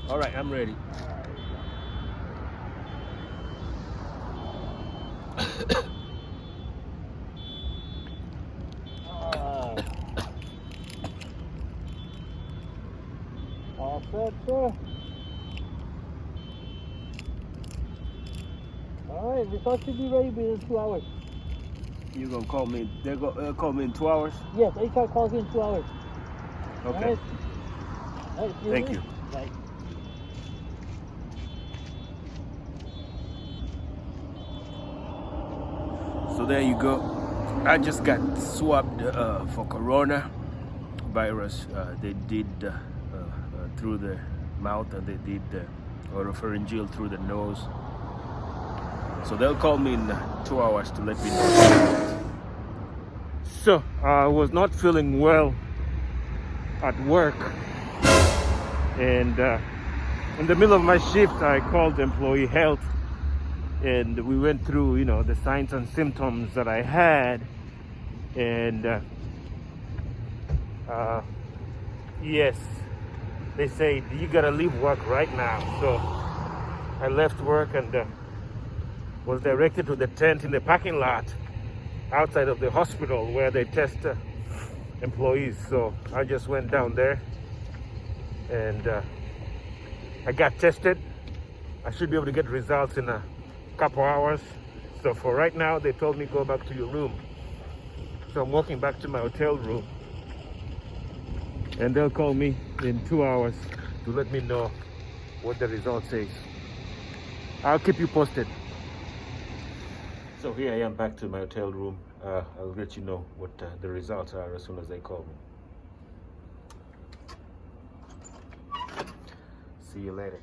All right, I'm ready. All set, sir. All right, results should be ready within 2 hours. You gonna call me? They're gonna call me in 2 hours. Yes, HR calls you in 2 hours. Okay. All right, Thank you. Bye. So there you go. I just got swabbed for corona virus. They did through the mouth, and they did oropharyngeal through the nose. So they'll call me in 2 hours to let me know. So I was not feeling well at work, and in the middle of my shift I called employee health, and we went through, you know, the signs and symptoms that I had, and yes, they say you gotta leave work right now. So I left work and was directed to the tent in the parking lot outside of the hospital where they test employees. So I just went down there and I got tested. I should be able to get results in a couple hours. So for right now, they told me go back to your room. So I'm walking back to my hotel room, and they'll call me in 2 hours to let me know what the result says. I'll keep you posted. So here I am back to my hotel room. I'll let you know what the results are as soon as they call me. See you later.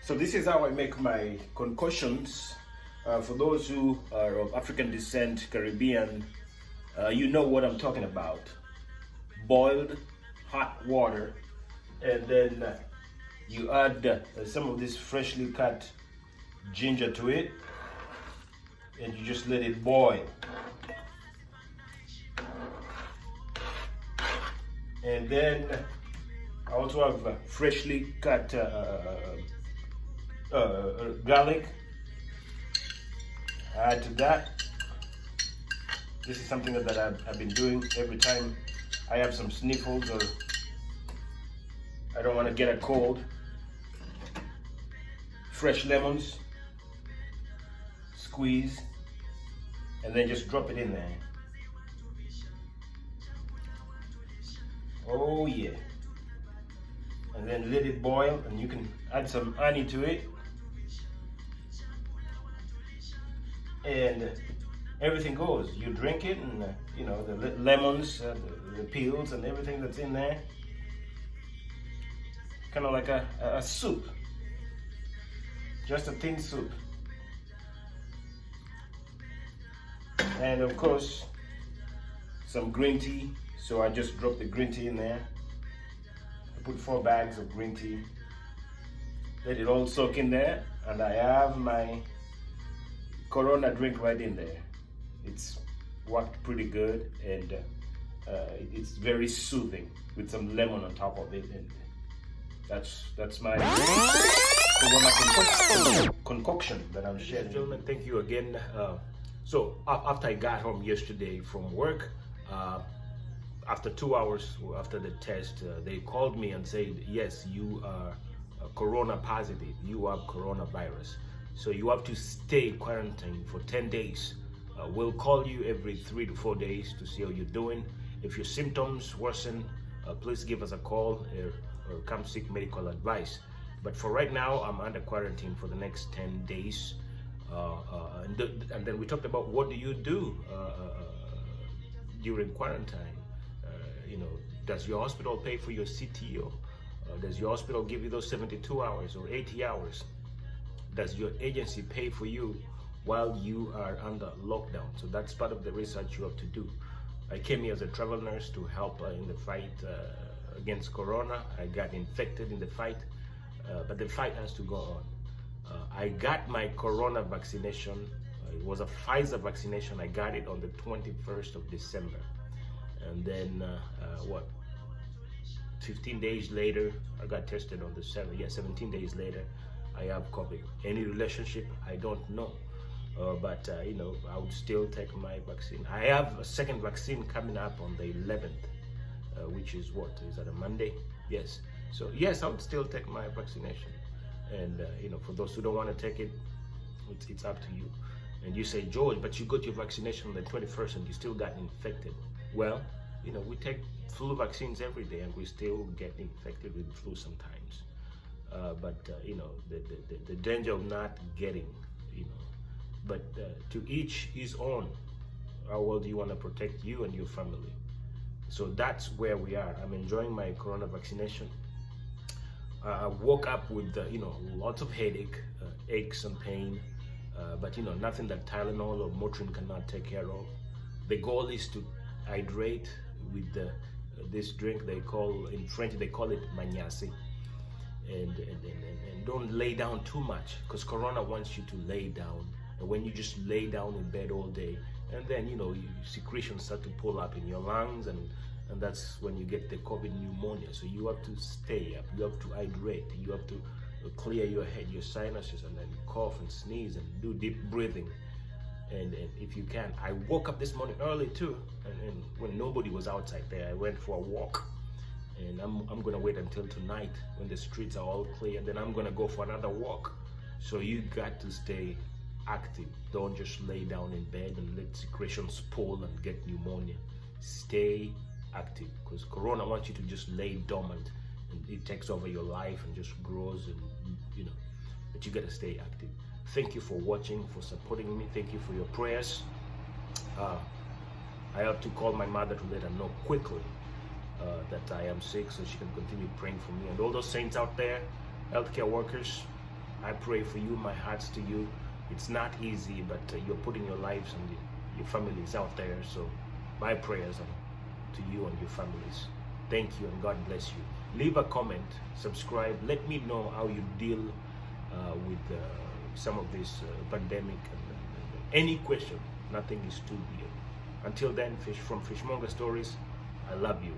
So this is how I make my concoctions. For those who are of African descent, Caribbean, you know what I'm talking about. Boiled hot water, and then you add some of this freshly cut ginger to it, and you just let it boil. And then I also have freshly cut garlic. Add to that. This is something that I've been doing every time I have some sniffles or I don't want to get a cold. Fresh lemons, squeeze, and then just drop it in there. Oh yeah. And then let it boil, and you can add some honey to it. And everything goes. You drink it, and you know, the lemons, the peels, and everything that's in there. Kind of like a soup. Just a thin soup. And of course, some green tea. So I just dropped the green tea in there. I put 4 bags of green tea. Let it all soak in there, and I have my Corona drink right in there. It's worked pretty good, and it's very soothing with some lemon on top of it, and that's my Corona concoction that I'm sharing. Gentlemen, thank you again. So after I got home yesterday from work, after 2 hours after the test, they called me and said, yes, you are Corona positive. You have coronavirus. So you have to stay quarantined for 10 days. We'll call you every 3 to 4 days to see how you're doing. If your symptoms worsen, please give us a call or come seek medical advice. But for right now, I'm under quarantine for the next 10 days. And then we talked about what do you do during quarantine. You know, does your hospital pay for your CTO? Does your hospital give you those 72 hours or 80 hours? Does your agency pay for you while you are under lockdown? So that's part of the research you have to do. I came here as a travel nurse to help in the fight against Corona. I got infected in the fight, but the fight has to go on. I got my Corona vaccination. It was a Pfizer vaccination. I got it on the 21st of December. And then 15 days later, I got tested on the 17 days later, I have COVID. Any relationship, I don't know. But you know, I would still take my vaccine. I have a second vaccine coming up on the 11th, which is what? Is that a Monday? Yes. So yes, I would still take my vaccination. And you know, for those who don't want to take it, it's up to you. And you say, George, but you got your vaccination on the 21st and you still got infected. Well, you know, we take flu vaccines every day and we still get infected with flu sometimes. But you know, the danger of not getting, you know, but to each his own. How well do you want to protect you and your family? So that's where we are. I'm enjoying my corona vaccination. I woke up with you know, lots of headache, aches and pain, but you know, nothing that Tylenol or Motrin cannot take care of. The goal is to hydrate with this drink they call, in French they call it magnasi, and don't lay down too much, because corona wants you to lay down. And when you just lay down in bed all day, and then you know, secretions start to pull up in your lungs, and that's when you get the COVID pneumonia. So you have to stay up, you have to hydrate, you have to clear your head, your sinuses, and then cough and sneeze and do deep breathing. And if you can, I woke up this morning early too, and when nobody was outside there, I went for a walk. And I'm gonna wait until tonight when the streets are all clear, then I'm gonna go for another walk. So you got to stay active. Don't just lay down in bed and let secretions pull and get pneumonia. Stay active, because corona wants you to just lay dormant and it takes over your life and just grows, and you know, but you got to stay active. Thank you for watching, for supporting me. Thank you for your prayers. I have to call my mother to let her know quickly that I am sick, so she can continue praying for me. And all those saints out there, healthcare workers, I pray for you. My heart's to you. It's not easy, but you're putting your lives and your families out there. So my prayers are to you and your families. Thank you, and God bless you. Leave a comment, subscribe. Let me know how you deal with some of this pandemic. And any question, nothing is too weird. Until then, from Fishmonger Stories, I love you.